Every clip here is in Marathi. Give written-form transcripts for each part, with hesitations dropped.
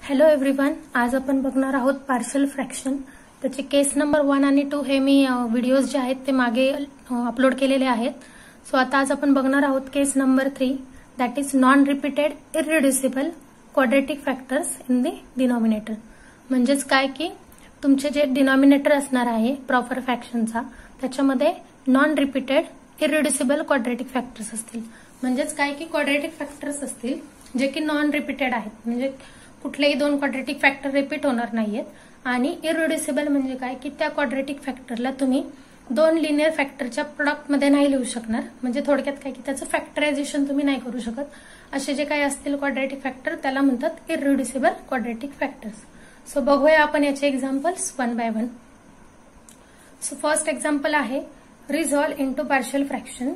हॅलो एव्हरीवन, आज आपण बघणार आहोत पार्शियल फ्रॅक्शन. त्याचे केस नंबर 1 आणि 2 हे मी व्हिडिओज जे आहेत ते मागे अपलोड केलेले आहेत. सो आता आज आपण बघणार आहोत case number 3, that is non repeated irreducible quadratic factors in the denominator. म्हणजेच काय की तुमचे जे डिनॉमिनेटर असणार आहे प्रॉपर फ्रॅक्शनचा त्याच्यामध्ये non repeated irreducible quadratic factors असतील. म्हणजेच काय की क्वाड्रेटिक फॅक्टर्स असतील जे की नॉन रिपीटेड आहेत, म्हणजे कुठलेही दोन क्वाड्रेटिक फॅक्टर रिपीट होणार नाहीयेत. आणि इररिड्युसिबल म्हणजे काय की त्या क्वाड्रेटिक फॅक्टरला तुम्ही दोन लिनियर फॅक्टरच्या प्रोडक्टमध्ये नाही लिहू शकणार. म्हणजे थोडक्यात काय की त्याचं फॅक्टरायझेशन तुम्ही नाही करू शकत. असे जे काही असतील क्वाड्रेटिक फॅक्टर त्याला म्हणतात इररिड्युसिबल क्वाड्रेटिक फॅक्टर्स. सो बघूया आपण याचे examples one by one. So first example आहे रिझॉल्व इनटू पार्शियल फ्रॅक्शन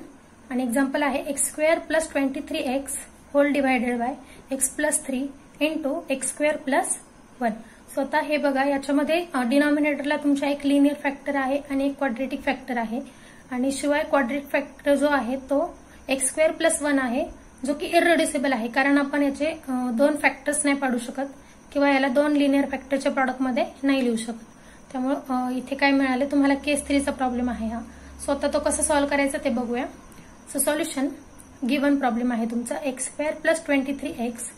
आणि एक्झाम्पल आहे x² + 23x whole divided by x + 3 into x² + 1. स्वतः हे बघा, याच्यामध्ये डिनॉमिनेटरला तुमचा एक लिनियर फॅक्टर आहे आणि एक क्वाड्रेटिक फॅक्टर आहे. आणि शिवाय क्वाड्रेटिक फॅक्टर जो आहे तो x² + 1 आहे, जो की इररिड्युसिबल आहे, कारण आपण याचे दोन फॅक्टर्स नाही पाडू शकत किंवा याला दोन लिनियर फॅक्टरच्या प्रॉडक्टमध्ये नाही लिहू शकत. त्यामुळे इथे काय मिळाले तुम्हाला, केस 3चा प्रॉब्लेम आहे हा. स्वतः तो कसं सॉल्व्ह करायचा ते बघूया. सो सॉल्युशन गिव्हन प्रॉब्लेम आहे तुमचा x² + 23x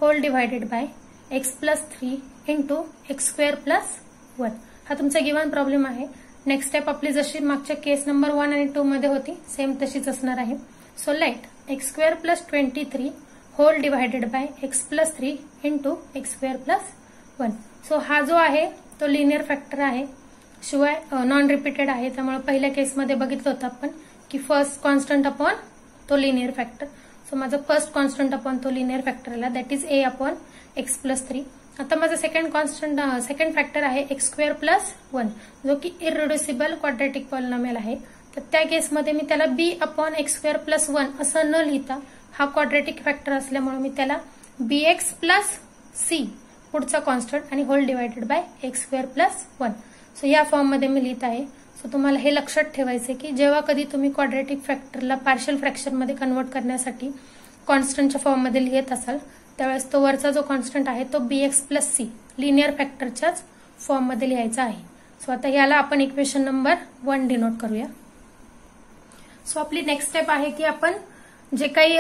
whole divided by x + 3 into x² + 1. हा तुमचा गिव्हन प्रॉब्लेम आहे. नेक्स्ट स्टेप आपली जशी मागच्या केस नंबर 1 आणि 2 मध्ये होती सेम तशीच असणार आहे. So let x² + 23 whole divided by x + 3 into x² + 1. So हा जो आहे तो लिनियर फॅक्टर आहे, शिवाय नॉन रिपीटेड आहे. त्यामुळे पहिल्या केसमध्ये बघितलं होतं आपण की फर्स्ट कॉन्स्टंट अपॉन तो लिनियर फॅक्टर. सो माझं फर्स्ट कॉन्स्टंट अपॉन तो लिनियर फॅक्टर आला, that is a upon x + 3. आता माझं सेकंड फॅक्टर आहे x² + 1, जो की इररिड्युसिबल क्वाड्रेटिक पॉलिनॉमियल आहे. तर त्या केसमध्ये मी त्याला b अपॉन x² + 1 असं न लिहिता हा क्वाड्रेटिक फॅक्टर असल्यामुळे मी त्याला bx + c पुढचा कॉन्स्टंट आणि whole divided by x² + 1. So या फॉर्ममध्ये मी लिहित आहे. सो तुम्हाला हे लक्षात ठेवायचे की जेव्हा कधी तुम्ही क्वाड्रेटिक फॅक्टरला पार्शियल फ्रॅक्शनमध्ये कन्वर्ट करण्यासाठी कॉन्स्टंटच्या फॉर्ममध्ये लिहित असाल त्यावेळेस तो वरचा जो कॉन्स्टंट आहे तो bx + c लिनियर फॅक्टरच्याच फॉर्ममध्ये लिहायचा आहे. सो आता याला आपण इक्वेशन नंबर 1 डिनोट करूया. सो आपली नेक्स्ट स्टेप आहे की आपण जे काही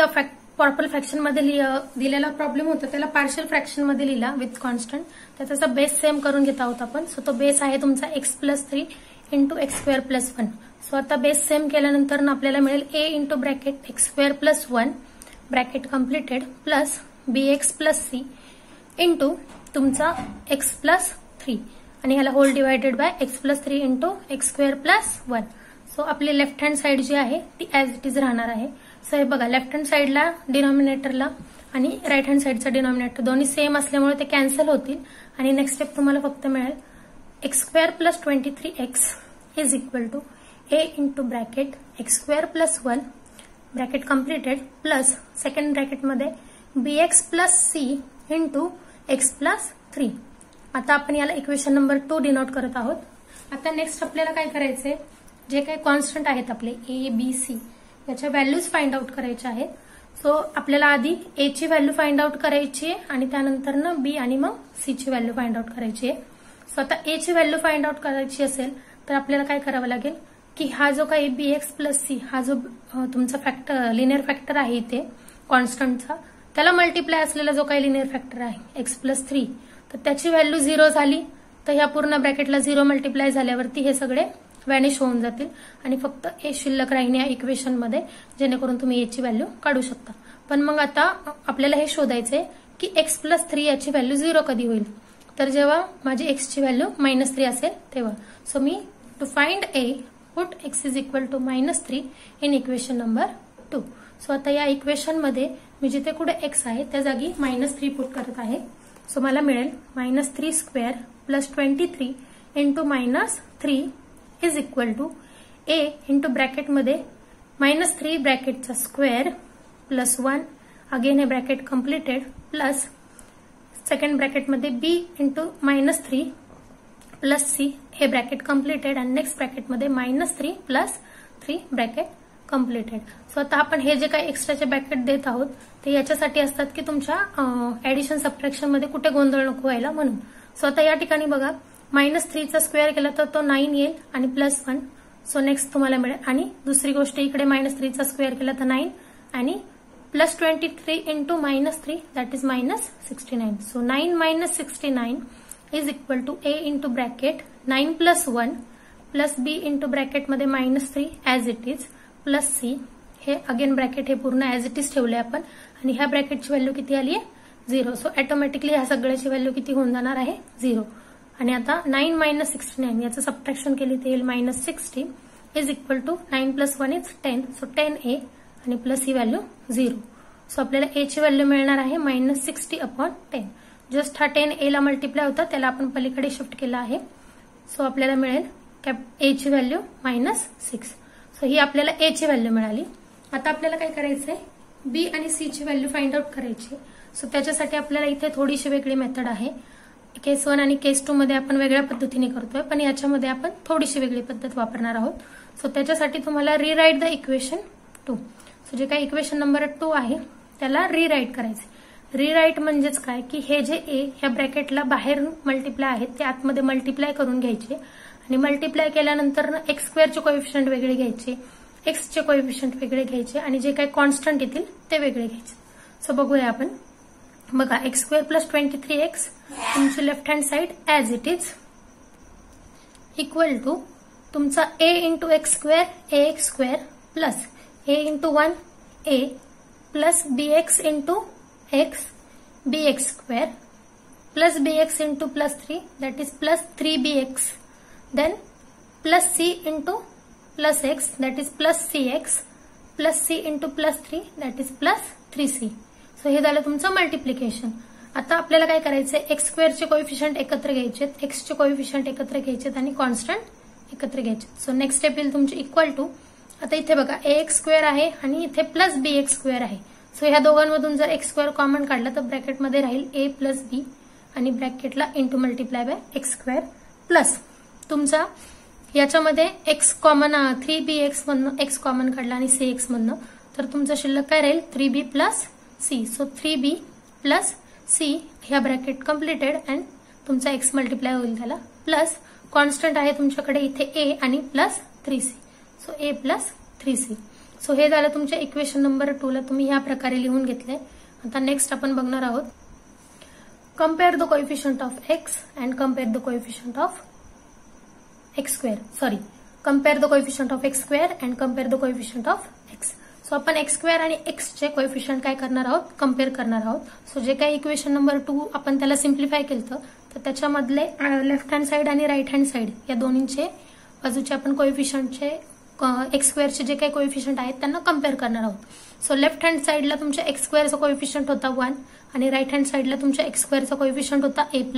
प्रॉपर फ्रॅक्शन मध्ये दिलेला प्रॉब्लेम होता त्याला पार्शियल फ्रॅक्शन मध्ये लिहिला विथ कॉन्स्टंट. त्याचा बेस सेम करून घेत आहोत आपण. सो तो बेस आहे तुमचा x + 3 इंटू x² + 1. सो आता बेस सेम केल्यानंतर आपल्याला मिळेल a into bracket x² + 1 bracket completed plus bx + c into तुमचा x + 3 आणि ह्याला whole divided by x + 3 into x² + 1. So आपली लेफ्ट हँड साइड जी आहे ती ऍज इट इज राहणार आहे. सो हे बघा, लेफ्ट हँड साइडला डिनॉमिनेटरला आणि राईट हँड साइडचा डिनॉमिनेटर दोन्ही सेम असल्यामुळे ते कॅन्सल होतील आणि नेक्स्ट स्टेप तुम्हाला फक्त मिळेल x² + 23x is equal to a into bracket x² + 1 bracket completed plus second ब्रॅकेटमध्ये bx + c इंटू x + 3. आता आपण याला इक्वेशन नंबर 2 डिनोट करत आहोत. आता नेक्स्ट आपल्याला काय करायचंय, जे काही कॉन्स्टंट आहेत आपले a b c याच्या व्हॅल्यूज फाइंड आउट करायच्या आहेत. सो आपल्याला आधी a ची व्हॅल्यू फाइंड आउट करायची आहे आणि त्यानंतर b आणि मग c ची व्हॅल्यू फाइंड आउट करायची आहे. सो आता a ची व्हॅल्यू फाइंड आउट करायची असेल तर आपल्याला काय करावं लागेल की हा जो काही bx + c हा जो तुमचा लिनियर फॅक्टर आहे इथे कॉन्स्टंटचा, त्याला मल्टिप्लाय असलेला जो काही लिनियर फॅक्टर आहे x + 3, तर त्याची व्हॅल्यू 0 झाली तर ह्या पूर्ण ब्रॅकेटला 0 मल्टिप्लाय झाल्यावरती हे सगळे व्हॅनिश होऊन जातील आणि फक्त a शिल्लक राहील या इक्वेशन मध्ये, जेणेकरून तुम्ही a ची व्हॅल्यू काढू शकता. पण मग आता आपल्याला हे शोधायचंय की x + 3 याची व्हॅल्यू 0 कधी होईल, तर जेव्हा माझी x ची व्हॅल्यू -3 असेल तेव्हा. सो मी to find a put x is equal to -3 in equation number 2. So आता या इक्वेशन मध्ये मी जिथे कुठे x आहे त्या जागी -3 पुट करत आहे. सो मला मिळेल -3² + 23 into -3 is equal to a into ब्रॅकेटमध्ये -3 ब्रॅकेटचा स्क्वेअर प्लस 1 अगेन हे ब्रॅकेट कम्प्लिटेड प्लस सेकंड ब्रॅकेटमध्ये b इंटू -3 प्लस c हे ब्रॅकेट कम्प्लिटेड आणि नेक्स्ट ब्रॅकेटमध्ये -3 + 3 ब्रॅकेट कम्प्लिटेड. सो आता आपण हे जे काही एक्स्ट्राचे ब्रॅकेट देत आहोत ते याच्यासाठी असतात की तुमच्या ऍडिशन सबट्रॅक्शन मध्ये कुठे गोंधळ नको व्हायला म्हणून. सो आता या ठिकाणी बघा -3 चा स्क्वेअर केला तर तो 9 येईल आणि +1. सो नेक्स्ट तुम्हाला मिळेल. आणि दुसरी गोष्ट इकडे -3 चा स्क्वेअर केला तर 9 आणि +23 into -3 that is -69. So 9 - 69 is equal to A into bracket 9 + 1 plus B into bracket मध्ये -3 as it is plus C. हे अगेन ब्रॅकेट हे पूर्ण ऍज इट इज ठेवले आपण आणि ह्या ब्रॅकेटची व्हॅल्यू किती आली आहे 0. सो ऑटोमॅटिकली ह्या सगळ्याची व्हॅल्यू किती होऊन जाणार आहे 0. आणि आता 9 - 69 याचं सबट्रॅक्शन केली तर येईल -60 is equal to 9 + 1 is 10. So 10A आणि प्लस ही व्हॅल्यू 0. सो आपल्याला A ची व्हॅल्यू मिळणार आहे -60/10. जस्ट हा 10A ला मल्टिप्लाय होता त्याला आपण पलीकडे शिफ्ट केला आहे. सो आपल्याला मिळेल A ची व्हॅल्यू -6. सो ही आपल्याला A ची व्हॅल्यू मिळाली. आता आपल्याला काय करायचंय B आणि C ची व्हॅल्यू फाइंड आउट करायची. सो त्याच्यासाठी आपल्याला इथे थोडीशी वेगळी मेथड आहे. केस 1 आणि केस 2 मध्ये आपण वेगळ्या पद्धतीने करतोय पण याच्यामध्ये आपण थोडीशी वेगळी पद्धत वापरणार आहोत. सो त्याच्यासाठी तुम्हाला रिराईट द इक्वेशन 2. सो जे काही इक्वेशन नंबर 2 आहे त्याला रिराईट करायचे. रिराईट म्हणजेच काय की हे जे A ह्या ब्रॅकेटला बाहेर मल्टिप्लाय आहेत ते आतमध्ये मल्टिप्लाय करून घ्यायचे आणि मल्टिप्लाय केल्यानंतर x² चे कोएफिशियंट वेगळे घ्यायचे, x चे कोएफिशियंट वेगळे घ्यायचे आणि जे काही कॉन्स्टंट येतील ते वेगळे घ्यायचे. सो बघूया आपण. बघा x² + 23x तुमची left hand side as it is equal to तुमचा A into x² ax² plus A into 1 A plus bx into x bx² plus bx into +3 that is +3bx then plus c into plus x that is +cx plus c into +3 that is +3c. So हे झालं तुमचं मल्टिप्लिकेशन. आता आपल्याला काय करायचंय x² चे कोएफिशियंट एकत्र घ्यायचे, x चे कोएफिशियंट एकत्र घ्यायचे आणि कॉन्स्टंट एकत्र घ्यायचे. सो नेक्स्ट स्टेप येईल तुमची इक्वल टू. आता इथे बघा ax² आहे आणि इथे +bx² आहे. सो ह्या दोघांमधून जर x² कॉमन काढला तर ब्रॅकेटमध्ये राहील a + b आणि ब्रॅकेटला into multiply by x² plus तुमचा याच्यामध्ये x कॉमन 3bx मधनं x कॉमन काढला आणि cx मधनं तर तुमचं शिल्लक काय राहील 3b + c. So 3b + c ह्या ब्रॅकेट कम्प्लिटेड अँड तुमचा x मल्टिप्लाय होईल त्याला प्लस कॉन्स्टंट आहे तुमच्याकडे इथे a आणि +3c. So a + 3c. So हे झालं तुमच्या इक्वेशन नंबर 2 ला तुम्ही ह्या प्रकारे लिहून घेतलंय. आता नेक्स्ट आपण बघणार आहोत compare the coefficient of x and compare the coefficient of x². Sorry compare the coefficient of x² and compare the coefficient of x. So आपण x² आणि x चे कोएफिशियंट काय करणार आहोत कम्पेअर करणार आहोत. सो जे काही इक्वेशन नंबर 2 आपण त्याला सिम्प्लिफाय केलं तर त्याच्यामधले लेफ्ट हँड साइड आणि राईट हँड साइड या दोन्हींचे बाजूचे आपण कोएफिशियंटचे x² चे जे काही कोएफिशियंट आहेत त्यांना कम्पेअर करणार आहोत. सो लेफ्ट हँड साइडला तुमच्या x² चा कोएफिशियंट होता 1 आणि राईट हँड साइडला तुमच्या x² चा कोएफिशियंट होता a +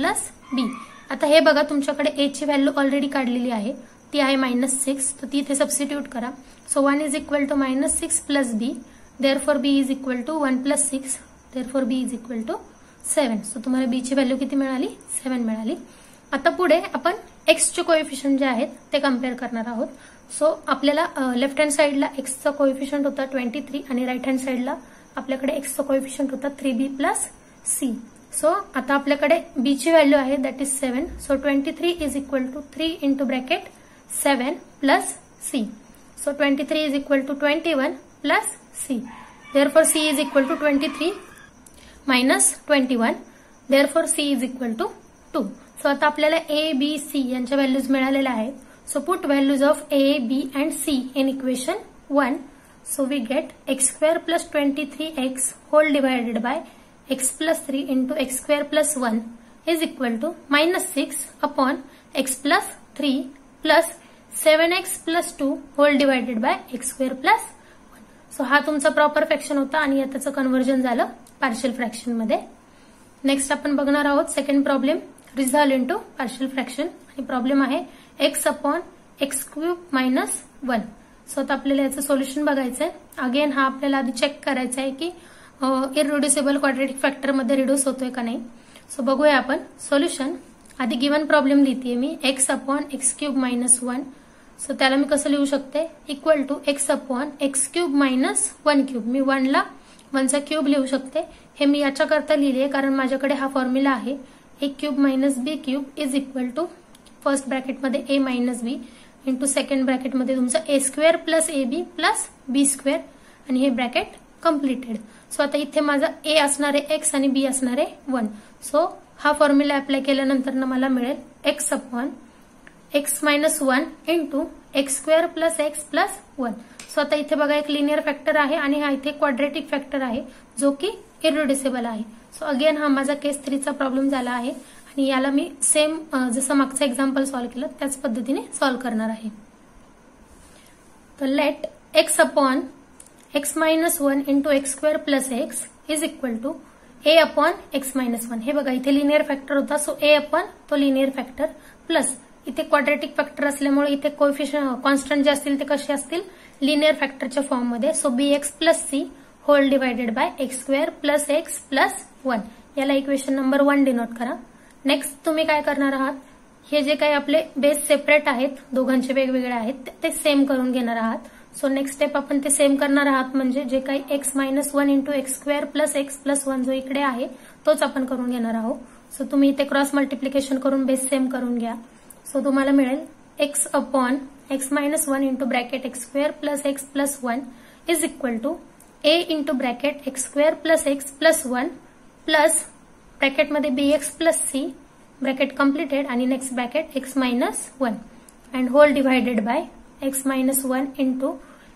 b. आता हे बघा तुमच्याकडे a ची व्हॅल्यू ऑलरेडी काढलेली आहे ती आहे -6. तर ती इथे सबस्टिट्यूट करा. So 1 is equal to -6 plus b therefore b is equal to 1 + 6 therefore b is equal to 7. So तुम्हाला b ची व्हॅल्यू किती मिळाली 7 मिळाली. आता पुढे आपण x चे कोएफिशियंट जे आहेत ते कम्पेअर करणार आहोत. सो आपल्याला लेफ्ट हँड साइडला x चा कोएफिशियंट होता 23 आणि राईट हँड साइडला आपल्याकडे x चा कोएफिशियंट होता 3b + c. सो आता आपल्याकडे b ची व्हॅल्यू आहे that is 7. So 23 is equal to 3 into bracket 7 plus c. So 23 is equal to 21 plus c. Therefore c is equal to 23 minus 21 therefore c is equal to 2. So आता आपल्याला a b c यांच्या व्हॅल्यूज मिळालेल्या आहेत. So put values of a, b and c in equation 1. So we get x² + 23x whole divided by x + 3 into x² + 1 is equal to -6 upon x + 3 plus 7x + 2 whole divided by x² + 1. So हा तुमचा प्रॉपर फ्रॅक्शन होता आणि याचं कन्व्हर्जन झालं पार्शियल फ्रॅक्शन मध्ये. नेक्स्ट आपण बघणार आहोत second problem resolve into partial fraction आणि प्रॉब्लेम आहे x/x³ - 1. सो आता आपल्याला याचं सोल्युशन बघायचंय. अगेन हा आपल्याला आधी चेक करायचा आहे की इररिड्युसिबल क्वाड्रॅटिक फॅक्टर मध्ये रिड्यूस होतोय का नाही. सो बघूया आपण सोल्युशन. आधी गिवन प्रॉब्लेम लिहितेय मी x/x³ - 1 सो त्याला मी कसं लिहू शकते, equal to x upon x cube minus 1 cube. मी 1 ला 1चा क्यूब लिहू शकते. हे मी याच्याकरता लिहिले कारण माझ्याकडे हा फॉर्म्युला आहे, A cube minus B cube is equal to first ब्रॅकेटमध्ये A minus B into second ब्रॅकेटमध्ये तुमचं A square plus A B plus B square आणि हे ब्रॅकेट कम्प्लिटेड. सो आता इथे माझा ए असणारे एक्स आणि बी असणारे 1. सो हा फॉर्म्युला अप्लाय केल्यानंतर मला मिळेल x upon x minus 1 into x square plus x plus 1. So आता इथे बघा एक लिनियर फॅक्टर आहे आणि हा इथे क्वाड्रेटिक फॅक्टर आहे जो की इररिड्युसिबल आहे. सो अगेन हा माझा केस 3चा प्रॉब्लेम झाला आहे आणि याला मी सेम जसं मागचं एक्झाम्पल सॉल्व्ह केलं त्याच पद्धतीने सॉल्व्ह करणार आहे. तर let x upon x minus 1 into x square plus x is equal to a upon x minus 1. हे बघा इथे लिनियर फॅक्टर होता, सो ए अपॉन तो लिनियर फॅक्टर प्लस इथे क्वाड्रेटिक फॅक्टर असल्यामुळे इथे कोएफिशियंट कॉन्स्टंट जे असतील ते कसे असतील, लिनियर फॅक्टरच्या फॉर्म मध्ये. So b x plus c whole divided by x square plus x plus 1. याला इक्वेशन नंबर 1 डिनोट करा. नेक्स्ट तुम्ही काय करणार आहात, हे जे काही आपले बेस सेपरेट आहेत, दोघांचे वेगवेगळे आहेत, ते सेम करून घेणार आहात. सो नेक्स्ट स्टेप आपण ते सेम करणार आहात, म्हणजे जे काही x minus 1 into x square plus x plus 1 जो इकडे आहे तोच आपण करून घेणार आहोत. सो तुम्ही इथे क्रॉस मल्टिप्लिकेशन करून बेस सेम करून घ्या. सो तुम्हाला मिळेल x upon x minus 1 into bracket x square plus x plus 1 is equal to a into bracket x square plus x plus 1 plus ब्रॅकेटमध्ये b x plus c bracket completed आणि next bracket x minus 1 and whole divided by x minus 1 into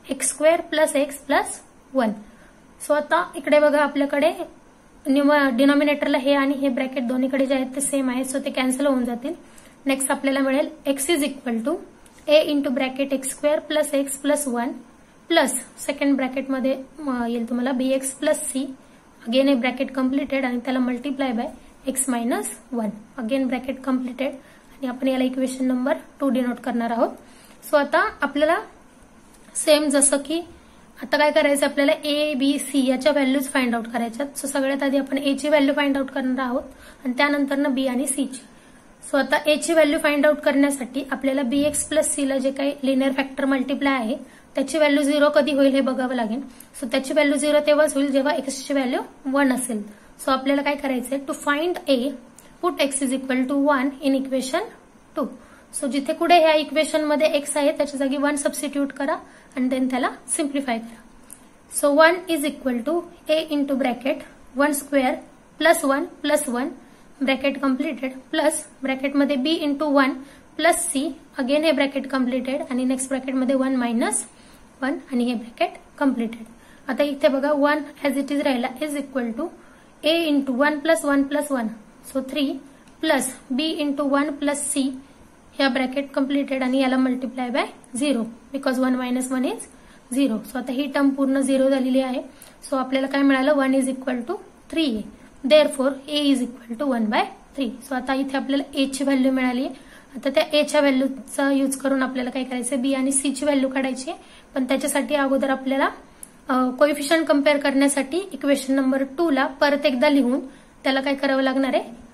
x square plus x plus 1. So आता इकडे बघा आपल्याकडे डिनॉमिनेटरला हे आणि हे ब्रॅकेट दोन्हीकडे जे आहेत ते सेम आहेत, सो ते कॅन्सल होऊन जातील. नेक्स्ट आपल्याला मिळेल x is equal to a into bracket x square plus x plus 1 plus second ब्रॅकेटमध्ये येईल तुम्हाला b x plus c, again हे ब्रॅकेट कम्प्लिटेड आणि त्याला multiply by x minus 1, again bracket completed आणि आपण याला इक्वेशन नंबर 2 डिनोट करणार आहोत. सो आता आपल्याला सेम जसं की आता काय करायचं, आपल्याला ए बी सी याच्या व्हॅल्यूज फाइंड आउट करायच्यात. सो सगळ्यात आधी आपण ए ची व्हॅल्यू फाइंड आउट करणार आहोत आणि त्यानंतर बी आणि सी ची. सो आता ए ची व्हॅल्यू फाइंड आउट करण्यासाठी आपल्याला बी एक्स प्लस सी ला जे काही लिनियर फॅक्टर मल्टिप्लाय आहे त्याची व्हॅल्यू 0 कधी होईल हे बघावं लागेल. सो त्याची व्हॅल्यू 0 तेव्हाच होईल जेव्हा एक्स ची व्हॅल्यू 1 असेल. सो आपल्याला काय करायचंय, to find a put x is equal to 1 in equation 2. So जिथे कुठे ह्या इक्वेशन मध्ये एक्स आहे त्याच्या जागी 1 सबस्टिट्यूट करा आणि देन त्याला सिम्प्लिफाय करा. So 1 is equal to a into bracket 1 square plus 1 plus 1 bracket completed plus ब्रॅकेटमध्ये b into 1 plus c, again हे ब्रॅकेट कम्प्लिटेड आणि नेक्स्ट ब्रॅकेटमध्ये 1 मायनस 1 आणि हे ब्रॅकेट कम्प्लिटेड. आता इथे बघा 1 ऍज इट इज राहिला is equal to a into 1 plus 1 plus 1 so 3 plus b into 1 plus c, ह्या ब्रॅकेट कम्प्लिटेड आणि याला multiply by 0 because 1 minus 1 is 0. So आता ही टर्म पूर्ण 0 झालेली आहे. सो आपल्याला काय मिळालं, 1 is equal to 3a. Therefore a is equal to 1/3. So आता इथे आपल्याला ए ची व्हॅल्यू मिळाली आहे. आता त्या ए च्या व्हॅल्यूचा यूज करून आपल्याला काय करायचं, बी आणि सी ची व्हॅल्यू काढायची आहे. पण त्याच्यासाठी अगोदर आपल्याला कोएफिशियंट कम्पेअर करण्यासाठी इक्वेशन नंबर 2 ला परत एकदा लिहून त्याला काय करावं लागणार आहे,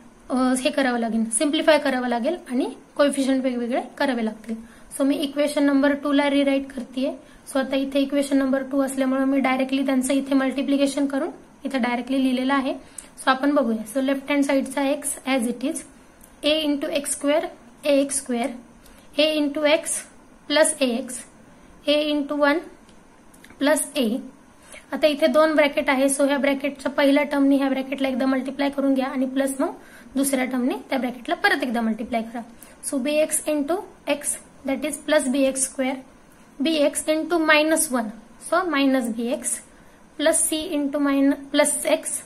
हे करावं लागेल, सिम्प्लिफाय करावं लागेल आणि कोएफिशियंट वेगवेगळे करावे लागतील. सो मी इक्वेशन नंबर 2 ला रिराईट करतेय. सो आता इथे इक्वेशन नंबर 2 असल्यामुळे मी डायरेक्टली त्यांचं इथे मल्टिप्लिकेशन करून इथे डायरेक्टली लिहिलेलं आहे. सो आपण बघूया. सो लेफ्ट हँड साइडचा x as it is a into x square a x square, a into x plus a x, a into 1 plus a. आता इथे 2 ब्रॅकेट आहे. सो ह्या ब्रॅकेटच्या पहिल्या टर्मनी ह्या ब्रॅकेटला एकदा मल्टिप्लाय करून घ्या आणि प्लस मग दुसऱ्या टर्मने त्या ब्रॅकेटला परत एकदा मल्टिप्लाय करा. So b x into x that is plus b x square, b x into minus 1 so minus b x plus c into plus x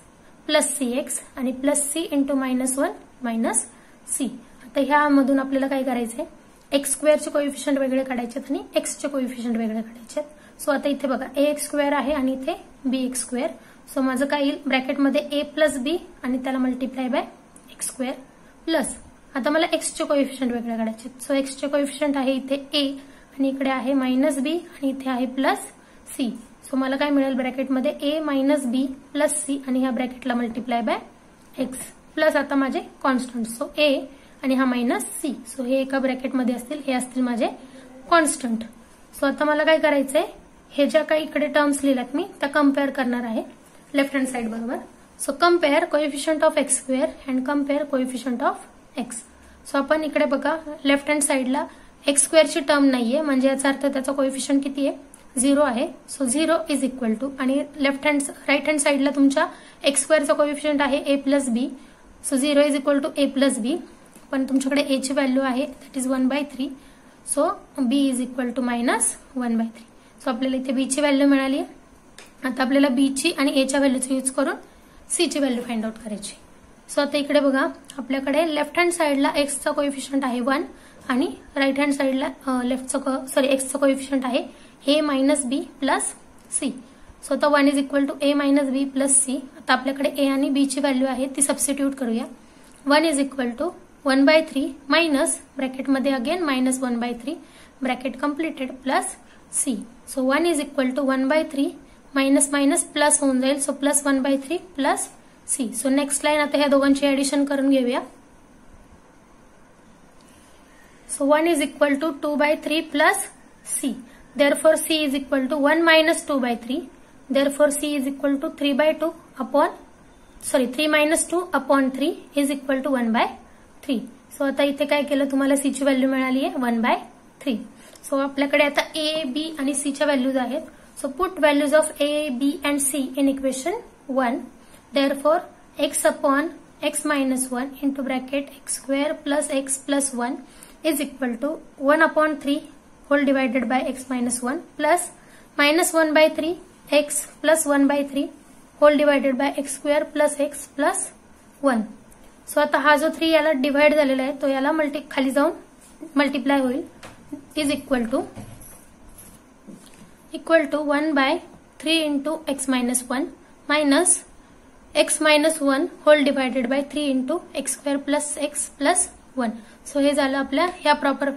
plus c x आणि plus c into minus 1 minus c. आता ह्यामधून आपल्याला काय करायचंय, एक्स स्क्वेअरचे कोएफिशियंट वेगळे काढायचे आणि एक्सचे कोएफिशियंट वेगळे काढायचे. सो आता इथे बघा ए एक्स स्क्वेअर आहे आणि इथे बी एक्स स्क्वेअर. सो माझं काय येईल, ब्रॅकेटमध्ये ए प्लस बी आणि त्याला multiply by x square plus आता मला एक्सचे कोएफिशियंट वेगळे काढायचे. सो एक्सचे कोएफिशियंट आहे इथे ए आणि इकडे आहे मायनस बी आणि इथे आहे प्लस सी. सो मला काय मिळेल, ब्रॅकेटमध्ये A minus B plus C आणि ह्या ब्रॅकेटला मल्टिप्लाय बाय एक्स प्लस आता माझे कॉन्स्टंट. सो ए आणि हा मायनस सी. सो हे एका ब्रॅकेटमध्ये असतील, हे असतील माझे कॉन्स्टंट. सो आता मला काय करायचंय, हे ज्या काही इकडे टर्म्स लिहिल्यात मी त्या कम्पेअर करणार आहे लेफ्ट हँड साइड बरोबर. So compare coefficient of x square and compare coefficient of x. So आपण इकडे बघा लेफ्ट हँड साइडला एक्स स्क्वेअरची टर्म नाहीये, म्हणजे याचा अर्थ त्याचा कोएफिशियंट किती आहे, 0 आहे. सो 0 इज इक्वल टू, आणि राईट हँड साइडला तुमच्या एक्स स्क्वेअरचा कोएफिशियंट आहे a plus b. So 0 is equal to a plus b, पण तुमच्याकडे a ची व्हॅल्यू आहे that is 1/3. So b is equal to -1/3. So आपल्याला इथे b ची व्हॅल्यू मिळाली. आता आपल्याला b ची आणि a च्या व्हॅल्यूचा यूज करून c ची व्हॅल्यू फाइंड आउट करायची. सो आता इकडे बघा आपल्याकडे लेफ्ट हँड साइडला एक्सचा कोएफिशियंट आहे 1 आणि राईट हँड साइडला एक्सचा कोएफिशियंट आहे a minus B plus c. So आता 1 is equal to a minus B plus c. आता आपल्याकडे a आणि b ची व्हॅल्यू आहे ती सबस्टिट्यूट करूया. 1 इज इक्वल टू 1/3 मायनस ब्रॅकेटमध्ये again -1/3 bracket completed plus c. So 1 is equal to 1/3 minus minus plus होऊन जाईल. So plus 1/3 plus c. So next line आता ह्या दोघांची ऍडिशन करून घेऊया. So 1 is equal to 2/3 plus c. Therefore c is equal to 1 minus 2/3. Therefore c is equal to 3 minus 2 upon 3 is equal to 1/3. So आता इथे काय केलं, तुम्हाला c ची व्हॅल्यू मिळाली आहे 1/3. सो आपल्याकडे आता a, b आणि c च्या व्हॅल्यूज आहेत. So put values of a, b and c in equation 1. Therefore x upon x minus 1 into bracket x square plus x plus 1 is equal to 1/3 whole divided by x minus 1 plus -1/3 x plus 1/3 whole divided by x square plus x plus 1. So आता हा जो 3 याला डिवाइड झालेला आहे तो याला खाली जाऊन मल्टिप्लाय होईल. Is equal to 1/3 into x minus 1 minus x minus 1 whole divided by 3 into x square plus x plus 1. So हे झालं आपल्या ह्या प्रॉपर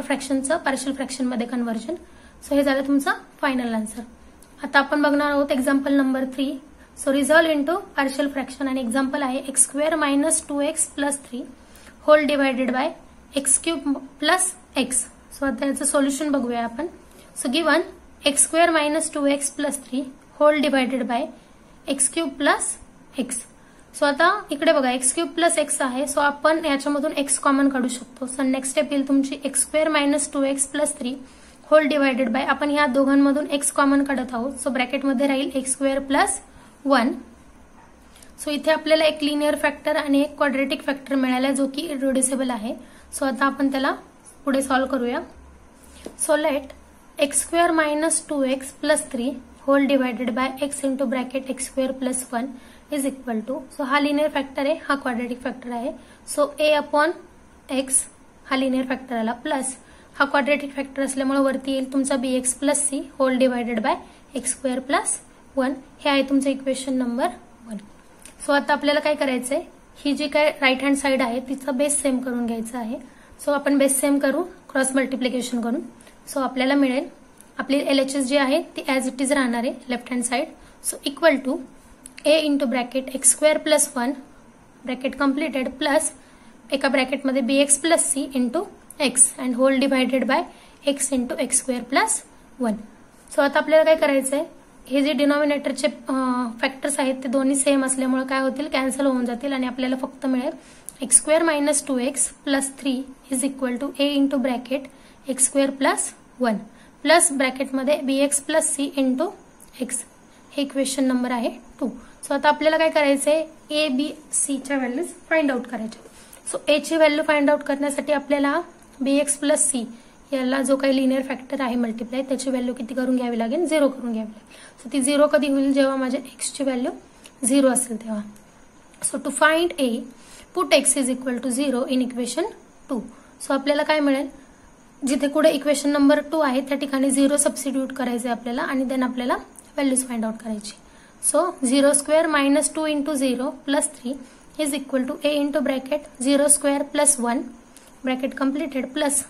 फ्रॅक्शनचं पार्शियल फ्रॅक्शन मध्ये कन्व्हर्जन. सो हे झालं तुमचं फायनल आन्सर. आता आपण बघणार आहोत example number 3. So resolve into partial fraction आणि एक्झाम्पल आहे x square minus 2x plus 3 whole divided by x cube plus x. So आता याचं सोल्युशन बघूया आपण. So given x square minus 2x plus 3 whole divided by x cube plus x. So आता इकडे बघा x क्यूब प्लस x आहे. सो आपण याच्यामधून x कॉमन काढू शकतो. सो नेक्स्ट स्टेप येईल तुमची x square minus 2x plus 3 whole divided by, आपण ह्या दोघांमधून x कॉमन काढत आहोत. सो ब्रॅकेटमध्ये राहील x स्क्वेअर प्लस 1. सो इथे आपल्याला एक लिनियर फॅक्टर आणि एक क्वाड्रेटिक फॅक्टर मिळाला जो की इररिड्युसिबल आहे. सो आता आपण त्याला पुढे सॉल्व्ह करूया. So let x square minus 2x plus 3 whole divided by x into bracket x square plus 1 is equal to. So हा लिनियर फॅक्टर आहे, हा क्वाड्रेटिक फॅक्टर आहे. सो a अपॉन x हा लिनियर फॅक्टर आला प्लस हा क्वाड्रेटिक फॅक्टर असल्यामुळे वरती येईल तुमचा bx plus c whole divided by x square plus 1. हे आहे तुमचं इक्वेशन नंबर 1. सो आता आपल्याला काय करायचंय, ही जी काय राईट हँड साइड आहे तिचा बेस सेम करून घ्यायचा आहे. सो आपण बेस सेम करू क्रॉस मल्टिप्लिकेशन करून. सो आपल्याला मिळेल आपली LHS जी आहे ती ऍज इट इज राहणार आहे left hand side. So equal to a into bracket x square plus 1 bracket completed plus एका ब्रॅकेटमध्ये bx plus c into x and whole divided by x into x square plus 1. So आता आपल्याला काय करायचंय, हे जे डिनॉमिनेटरचे फॅक्टर्स आहेत ते दोन्ही सेम असल्यामुळे काय होतील, कॅन्सल होऊन जातील आणि आपल्याला फक्त मिळेल x square minus 2x plus 3 is equal to a into bracket x square plus 1 plus ब्रॅकेटमध्ये bx plus c into x. हे इक्वेशन नंबर आहे 2. सो आता आपल्याला काय करायचंय, a b c च्या व्हॅल्यूज फाइंड आउट करायच्या. सो a ची व्हॅल्यू फाइंड आउट करण्यासाठी आपल्याला bx प्लस c याला जो काही लिनियर फॅक्टर आहे मल्टिप्लाय त्याची व्हॅल्यू किती करून घ्यावी लागेल, 0 करून घ्यावी लागेल. सो ती 0 कधी होईल, जेव्हा माझ्या x ची व्हॅल्यू 0 असेल तेव्हा. So to find a put x is equal to 0 in equation 2. So आपल्याला काय मिळेल, जिथे कुठे इक्वेशन नंबर 2 आहे त्या ठिकाणी 0 सबस्टिट्यूट करायचे आपल्याला आणि देन आपल्याला व्हॅल्यूज फाइंड आउट करायची. So 0 square minus 2 into 0 plus 3 is equal to a into bracket 0 square plus 1 bracket completed plus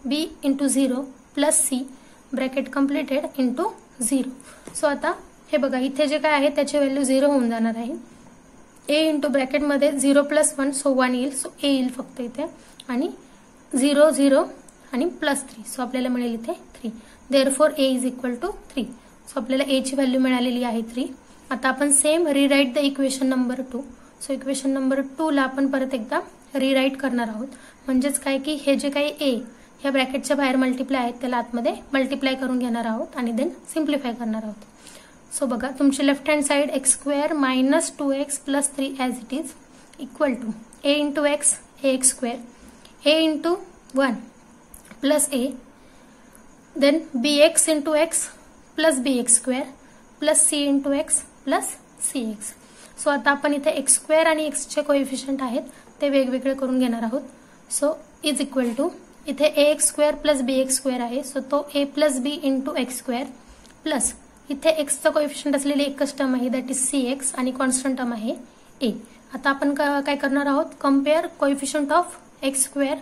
b into 0 plus c bracket completed into 0. So आता हे बघा इथे जे काय आहे त्याची व्हॅल्यू 0 होऊन जाणार आहे. a इंटू ब्रॅकेटमध्ये 0 प्लस 1 सो 1 येईल. सो a येईल फक्त इथे आणि 0 0 आणि +3. सो आपल्याला मिळेल इथे 3. Therefore a is equal to 3. So आपल्याला a ची व्हॅल्यू मिळालेली आहे 3. आता आपण same rewrite the equation number 2. So equation number 2 ला आपण परत एकदा रिराईट करणार आहोत. म्हणजेच काय की हे जे काही a ह्या ब्रॅकेटच्या बाहेर मल्टिप्लाय आहेत त्याला आतमध्ये मल्टिप्लाय करून घेणार आहोत आणि देन सिम्प्लिफाय करणार आहोत. सो बघा तुमची left hand side x² - 2x + 3 as it is equal to a into x ax², a into 1 plus a, then bx into x plus bx² plus c into x plus cx. So आता आपण इथे x² आणि x चे कोएफिशियंट आहेत ते वेगवेगळे करून घेणार आहोत. सो इज इक्वल टू इथे ax² प्लस bx² आहे. सो तो a plus b into x² plus इथे x चा कोएफिशियंट असलेली एकच टर्म आहे दॅट इज cx आणि कॉन्स्टंट टर्म आहे a. आता आपण काय करणार आहोत, कम्पेअर कोएफिशियंट ऑफ x²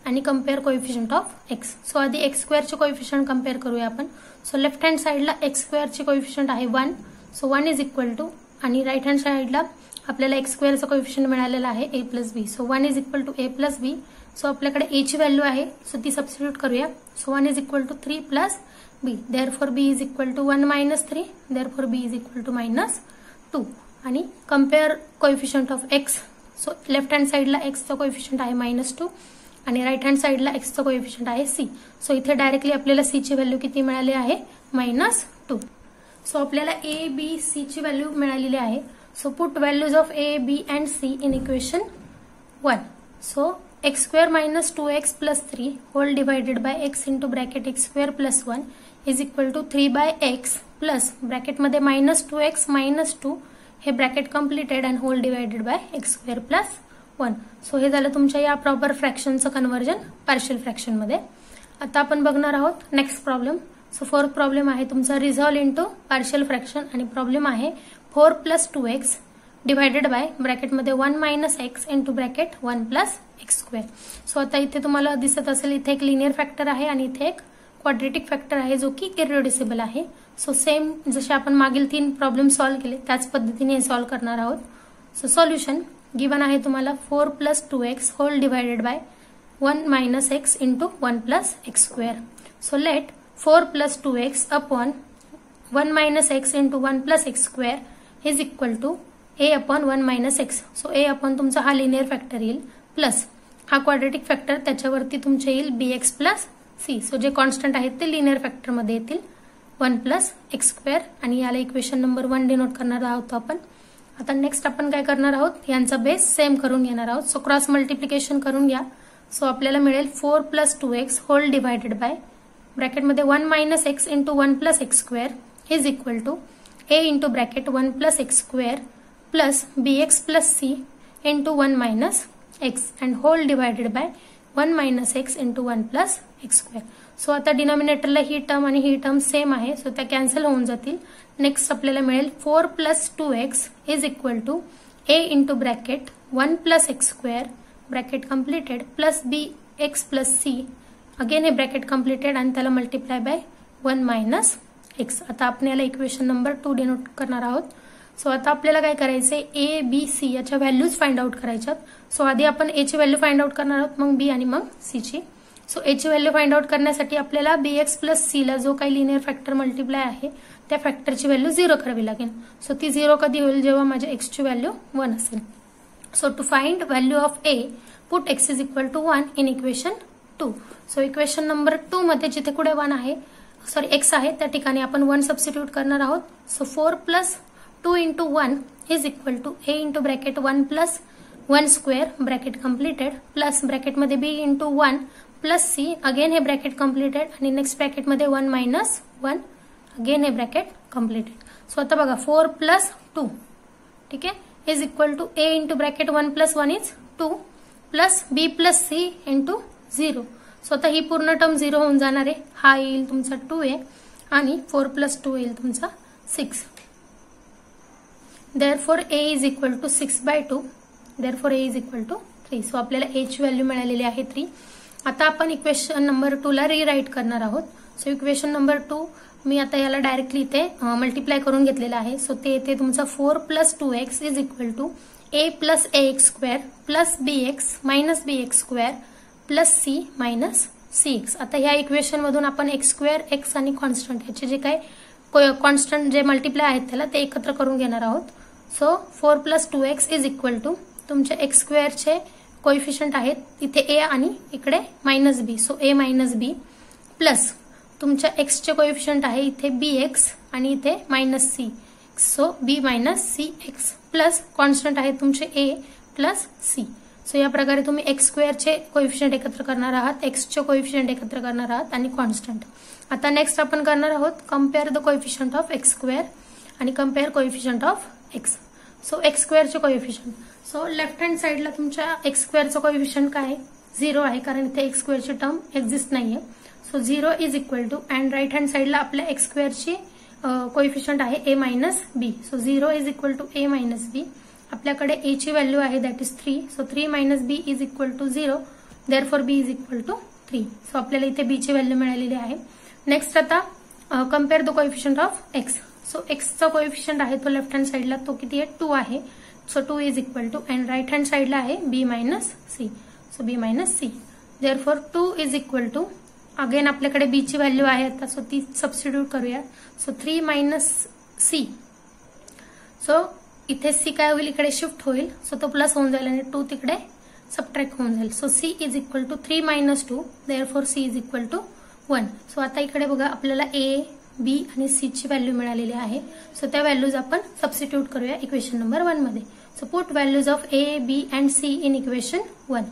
आणि compare coefficient of x. So आधी x² चे कोएफिशियंट कम्पेअर करूया आपण. सो लेफ्ट हँड साइडला x² चे कोएफिशियंट आहे 1. सो 1 इज इक्वल टू आणि राईट हँड साइडला आपल्याला x² चा कोएफिशियंट मिळालेला आहे a plus b. So 1 is equal to a plus b. So आपल्याकडे a ची व्हॅल्यू आहे सो ती सबस्टिट्यूट करूया. So 1 is equal to 3 plus b. Therefore b is equal to 1 - 3. Therefore b is equal to -2. आणि compare coefficient of x. So left hand साइडला x चा कोएफिशियंट आहे -2 आणि राईट हँड साइडला x चा कोएफिशियंट आहे c. सो इथे डायरेक्टली आपल्याला c ची व्हॅल्यू किती मिळाली आहे -2. सो आपल्याला a b c ची व्हॅल्यू मिळालेली आहे. So put values of a b and c in equation 1. So x² - 2x + 3 whole divided by x into bracket x² + 1 is equal to 3/x plus ब्रॅकेटमध्ये -2x - 2 हे bracket completed and whole divided by x² + 1. So हे झालं तुमच्या या प्रॉपर फ्रॅक्शनचं कन्व्हर्जन पार्शियल फ्रॅक्शन मध्ये. आता आपण बघणार आहोत next problem. So fourth problem आहे तुमचा रिझॉल्व इंटू पार्शियल फ्रॅक्शन आणि प्रॉब्लेम आहे 4 + 2x डिवायडेड बाय ब्रॅकेटमध्ये 1 - x into bracket 1 + x². So आता इथे तुम्हाला दिसत असेल इथे एक लिनियर फॅक्टर आहे आणि इथे एक क्वाड्रेटिक फॅक्टर आहे जो की इररिड्युसिबल आहे. सो सेम जसे आपण मागील 3 प्रॉब्लेम सॉल्व्ह केले त्याच पद्धतीने हे सॉल्व्ह करणार आहोत. सो सॉल्युशन गिवन आहे तुम्हाला 4 + 2x whole divided by 1 - x into 1 + x². So let 4 + 2x upon 1 - x into 1 + x² is equal to a upon 1 - x. So a upon तुमचा हा लिनियर फॅक्टर येईल प्लस हा क्वाड्रेटिक फॅक्टर त्याच्यावरती तुमचे येईल bx प्लस c. सो जे कॉन्स्टंट आहेत ते लिनियर फॅक्टर मध्ये येतील 1 + x² आणि याला इक्वेशन नंबर 1 डिनोट करणार आहोत आपण. आता नेक्स्ट आपण काय करणार आहोत, यांचा बेस सेम करून घेणार आहोत. सो क्रॉस मल्टिप्लिकेशन करून घ्या. सो आपल्याला मिळेल 4 + 2x होल डिवायडेड बाय ब्रॅकेटमध्ये 1 - x into 1 + x² is equal to a into bracket 1 + x² plus bx plus c into 1 - x and whole divided by 1 - x into 1 + x². So आता डिनॉमिनेटरला ही टर्म आणि ही टर्म सेम आहे सो त्या कॅन्सल होऊन जातील. नेक्स्ट आपल्याला मिळेल 4 + 2x is equal to a into bracket 1 + x² bracket completed plus bx plus c again हे ब्रॅकेट कम्प्लिटेड आणि त्याला मल्टिप्लाय बाय 1 - x. आता आपण याला इक्वेशन नंबर 2 डिनोट करणार आहोत. सो आता आपल्याला काय करायचंय, a b c याच्या व्हॅल्यूज फाइंड आउट करायच्यात. सो आधी आपण a ची व्हॅल्यू फाइंड आउट करणार आहोत, मग b आणि मग c ची. सो a ची व्हॅल्यू फाइंड आउट करण्यासाठी आपल्याला bx प्लस c ला जो काही लिनियर फॅक्टर मल्टिप्लाय आहे त्या फॅक्टरची व्हॅल्यू 0 करावी लागेल. सो ती 0 कधी होईल, जेव्हा माझ्या x ची व्हॅल्यू 1 असेल. So to find value of a put x is equal to 1 in equation 2. So equation number 2 मध्ये जिथे कुठे 1 आहे x आहे त्या ठिकाणी आपण 1 सबस्टिट्यूट करणार आहोत. So 4 + 2 into 1 is equal to a into bracket 1 + 1² bracket completed plus ब्रॅकेटमध्ये b into 1 plus c again हे ब्रॅकेट कम्प्लिटेड आणि नेक्स्ट ब्रॅकेटमध्ये 1 - 1 अगेन हे ब्रॅकेट कम्प्लिटेड. सो आता बघा 4 + 2 ठीक आहे is equal to a into bracket 1 + 1 is 2 plus b plus c into 0. So आता ही पूर्ण टर्म 0 होऊन जाणार आहे. हा येईल तुमचा 2a आणि 4 + 2 येईल तुमचा 6. Therefore a is equal to 6/2. Therefore a is equal to 3. So आपल्याला a ची व्हॅल्यू मिळालेली आहे 3. आता आपण इक्वेशन नंबर 2 ला रिराईट करणार आहोत. सो इक्वेशन नंबर 2 मी आता याला डायरेक्टली इथे मल्टिप्लाय करून घेतलेलं आहे. सो ते येते तुमचा 4 + 2x is equal to a + ax² plus bx - bx² plus c minus C x. आता ह्या इक्वेशन मधून आपण एक्स स्क्वेअर, एक्स आणि कॉन्स्टंट ह्याचे जे काय कॉन्स्टंट जे मल्टिप्लाय आहेत त्याला ते एकत्र करून घेणार आहोत. So 4 + 2x is equal to तुमच्या एक्स स्क्वेअरचे कोइफिशियंट आहेत इथे ए आणि इकडे minus B. So A minus B plus तुमच्या एक्सचे कोइफिशियंट आहे इथे बी एक्स आणि इथे मायनस सी. सो बी minus C x plus constant आहे तुमचे ए प्लस सी. सो या प्रकारे तुम्ही एक्स स्क्वेअरचे कोइफिशियंट एकत्र करणार आहात, एक्सचे कोइफिशियंट एकत्र करणार आहात आणि कॉन्स्टंट. आता नेक्स्ट आपण करणार आहोत compare the coefficient of x square आणि compare coefficient of x. So x स्क्वेअरचे कोइफिशियंट. सो लेफ्ट हँड साइडला तुमच्या एक्स स्क्वेअरचं कोइफिशियंट काय आहे? 0 आहे, कारण इथे एक्स स्क्वेअरची टर्म एक्झिस्ट नाहीये. So 0 is equal to and right hand साइडला आपल्या एक्स स्क्वेअरची कोइफिशियंट आहे a minus B. So 0 is equal to a minus b. आपल्याकडे ए ची व्हॅल्यू आहे that is 3. So 3 minus b is equal to 0. Therefore b is equal to 3. So आपल्याला इथे बी ची व्हॅल्यू मिळालेली आहे. नेक्स्ट आता compare the coefficient of x. So एक्सचा कोइफिशियंट आहे तो लेफ्ट हँड साइडला तो किती आहे? 2 आहे. So 2 is equal to and right hand साइडला आहे b minus C. So B minus c. Therefore 2 is equal to again आपल्याकडे बी ची व्हॅल्यू आहे आता. सो ती सबस्टिट्यूट करूया. So 3 minus C. सो इथे सी काय होईल? इकडे शिफ्ट होईल. सो तो प्लस होऊन जाईल आणि 2 तिकडे सबट्रॅक्ट होऊन जाईल. So c is equal to 3 minus 2. Therefore c is equal to 1. So आता इकडे बघा आपल्याला ए, बी आणि सी ची व्हॅल्यू मिळालेली आहे. सो त्या व्हॅल्यूज आपण सबस्टिट्यूट करूया इक्वेशन नंबर 1 मध्ये. So put values of a, b and c in equation 1.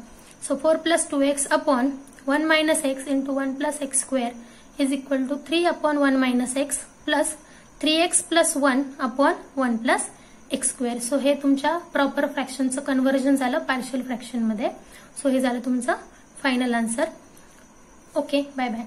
So 4 + 2x upon 1 minus x into 1 + x square is equal to 3 upon 1 minus x plus 3x + 1 upon 1 + x square. So हे तुमच्या प्रॉपर फ्रॅक्शनचं कन्व्हर्जन झालं पार्शियल फ्रॅक्शन मध्ये. सो हे झालं तुमचं final answer. Okay, bye bye.